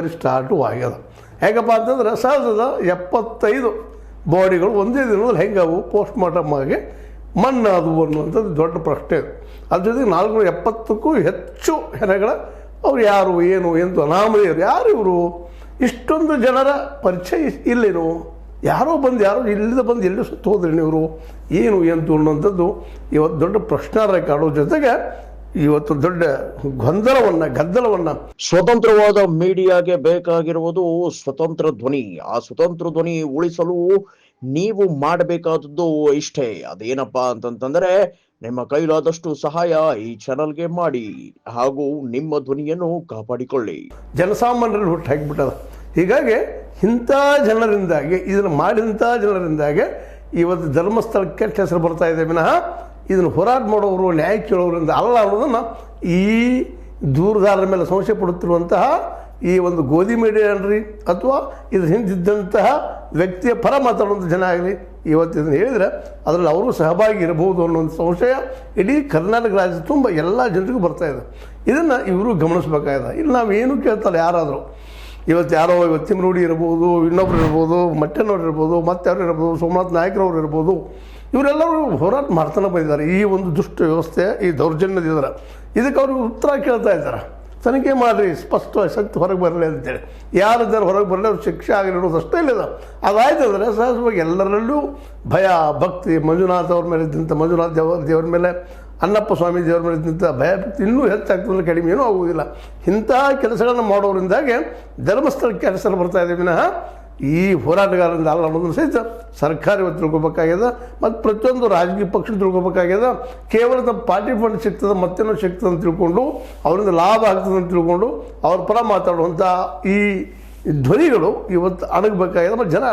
Delivery start ಆಗ್ಯದ. ಹೇಗಪ್ಪ ಅಂತಂದ್ರೆ ಸಹಜದ 75 ಬಾಡಿಗಳು ಒಂದೇ ದಿನದಲ್ಲಿ ಹೆಂಗವು ಪೋಸ್ಟ್ ಮಾರ್ಟಮ್ ಆಗಿ ಮಣ್ಣಾದವು ಅನ್ನುವಂಥದ್ದು ದೊಡ್ಡ ಪ್ರಶ್ನೆ ಇದೆ. ಅದ್ರ ಜೊತೆಗೆ 470ಕ್ಕೂ ಹೆಚ್ಚು ಹೆಣಗಳ ಅವ್ರು ಯಾರು ಏನು ಎಂದು ಅನಾಮಧೇಯರು. ಯಾರು ಇವರು? ಇಷ್ಟೊಂದು ಜನರ ಪರಿಚಯ ಇಲ್ಲೇನು? ಯಾರೋ ಇಲ್ಲದ ಬಂದು ಎಲ್ಲಿ ಸುತ್ತ ಹೋದ್ರಿ ನೀವು ಏನು ಎಂತು ಅನ್ನುವಂಥದ್ದು ಇವತ್ತು ದೊಡ್ಡ ಪ್ರಶ್ನಾರ್ಹ ಕಾಡೋ ಜೊತೆಗೆ ಇವತ್ತು ದೊಡ್ಡ ಗದ್ದಲವನ್ನು. ಸ್ವತಂತ್ರವಾದ ಮೀಡಿಯಾಗೆ ಬೇಕಾಗಿರುವುದು ಸ್ವತಂತ್ರ ಧ್ವನಿ. ಆ ಸ್ವತಂತ್ರ ಧ್ವನಿ ಉಳಿಸಲು ನೀವು ಮಾಡಬೇಕಾದದ್ದು ಇಷ್ಟೇ. ಅದೇನಪ್ಪಾ ಅಂತಂತಂದ್ರೆ ನಿಮ್ಮ ಕೈಲಾದಷ್ಟು ಸಹಾಯ ಈ ಚಾನಲ್ಗೆ ಮಾಡಿ ಹಾಗೂ ನಿಮ್ಮ ಧ್ವನಿಯನ್ನು ಕಾಪಾಡಿಕೊಳ್ಳಿ. ಜನಸಾಮಾನ್ಯರಲ್ಲಿ ಹುಟ್ಟು ಹಾಕಿಬಿಟ್ಟದ. ಹೀಗಾಗಿ ಇಂಥ ಜನರಿಂದಾಗಿ ಇದನ್ನು ಮಾಡಿದಂಥ ಜನರಿಂದಾಗಿ ಇವತ್ತು ಧರ್ಮಸ್ಥಳಕ್ಕೆ ಕೆಟ್ಟ ಹೆಸರು ಬರ್ತಾ ಇದೆ ವಿನಃ ಇದನ್ನು ಹೋರಾಟ ಮಾಡೋರು ನ್ಯಾಯ ಕೇಳೋರಿಂದ ಅಲ್ಲ ಅನ್ನೋದನ್ನು ಈ ದೂರದಾರರ ಮೇಲೆ ಸಂಶಯ ಪಡುತ್ತಿರುವಂತಹ ಈ ಒಂದು ಗೋಧಿ ಮೀಡಿಯಾ ಅನ್ರಿ ಅಥವಾ ಇದ್ರ ಹಿಂದಿದ್ದಂತಹ ವ್ಯಕ್ತಿಯ ಪರ ಮಾತಾಡುವಂಥ ಜನ ಆಗಲಿ ಇವತ್ತು ಇದನ್ನು ಹೇಳಿದರೆ ಅದರಲ್ಲಿ ಅವರು ಸಹಭಾಗಿ ಇರಬಹುದು ಅನ್ನುವಂಥ ಸಂಶಯ ಇಡೀ ಕರ್ನಾಟಕ ರಾಜ್ಯ ತುಂಬ ಎಲ್ಲ ಜನರಿಗೂ ಬರ್ತಾಯಿದೆ. ಇದನ್ನು ಇವರು ಗಮನಿಸಬೇಕಾಗಿದೆ. ಇಲ್ಲಿ ನಾವು ಏನು ಕೇಳ್ತಾರೆ ಯಾರಾದರೂ ಇವತ್ತು ಯಾರೋ ತಿಮ್ಮರೂಢಿ ಇರ್ಬೋದು, ಇನ್ನೊಬ್ರು ಇರ್ಬೋದು, ಮಟ್ಟೆನವ್ರು ಇರ್ಬೋದು, ಮತ್ತಾರು ಇರ್ಬೋದು, ಸೋಮನಾಥ್ ನಾಯಕರವ್ರು ಇರ್ಬೋದು, ಇವರೆಲ್ಲರೂ ಹೋರಾಟ ಮಾಡ್ತಾನೆ ಬಂದಿದ್ದಾರೆ. ಈ ಒಂದು ದುಷ್ಟ ವ್ಯವಸ್ಥೆ ಈ ದೌರ್ಜನ್ಯದಿದ್ದಾರೆ. ಇದಕ್ಕೆ ಅವ್ರಿಗೆ ಉತ್ತರ ಕೇಳ್ತಾ ಇದ್ದಾರೆ. ತನಿಖೆ ಮಾಡಿರಿ, ಸ್ಪಷ್ಟವಾಗಿ ಸತ್ಯ ಹೊರಗೆ ಬರಲಿ ಅಂತೇಳಿ. ಯಾರಿದ್ದಾರೆ ಹೊರಗೆ ಬರಲಿ ಅವ್ರು ಶಿಕ್ಷೆ ಆಗಿರೋದು ಅಷ್ಟೇ ಇಲ್ಲ. ಅದಾಯ್ತು ಅಂದರೆ ಸಹಜವಾಗಿ ಎಲ್ಲರಲ್ಲೂ ಭಯ ಭಕ್ತಿ ಮಂಜುನಾಥ್ ಅವ್ರ ಮೇಲೆ ಇದ್ದಂಥ ಮಂಜುನಾಥ್ ದೇವ್ರ ಮೇಲೆ, ಅಣ್ಣಪ್ಪ ಸ್ವಾಮಿ ದೇವ್ರ ಮೇಲೆ ಇದ್ದಂಥ ಭಯ ಭಕ್ತಿ ಇನ್ನೂ ಹೆಚ್ಚಾಗ್ತದೆ, ಕಡಿಮೆ ಏನೂ ಆಗುವುದಿಲ್ಲ. ಇಂಥ ಕೆಲಸಗಳನ್ನು ಮಾಡೋದ್ರಿಂದಾಗೆ ಧರ್ಮಸ್ಥಳಕ್ಕೆ ಹೆಸರು ಬರ್ತಾ ಇದೆ ವಿನಃ ಈ ಹೋರಾಟಗಾರರಿಂದ ಅಲ್ಲ ಅನ್ನೋದನ್ನು ಸಹಿತ ಸರ್ಕಾರ ಇವತ್ತು ತಿಳ್ಕೊಬೇಕಾಗ್ಯದ. ಮತ್ತು ಪ್ರತಿಯೊಂದು ರಾಜಕೀಯ ಪಕ್ಷ ತಿಳ್ಕೊಬೇಕಾಗ್ಯದ. ಕೇವಲ ನಮ್ಮ ಪಾರ್ಟಿ ಫಂಡ್ ಸಿಗ್ತದೆ, ಮತ್ತೇನೋ ಸಿಗ್ತದೆ ಅಂತ ತಿಳ್ಕೊಂಡು ಅವರಿಂದ ಲಾಭ ಆಗ್ತದೆ ಅಂತ ತಿಳ್ಕೊಂಡು ಅವ್ರ ಪರ ಮಾತಾಡುವಂಥ ಈ ಧ್ವನಿಗಳು ಇವತ್ತು ಅಣಗಬೇಕಾಗ್ಯದ. ಮತ್ತು ಜನ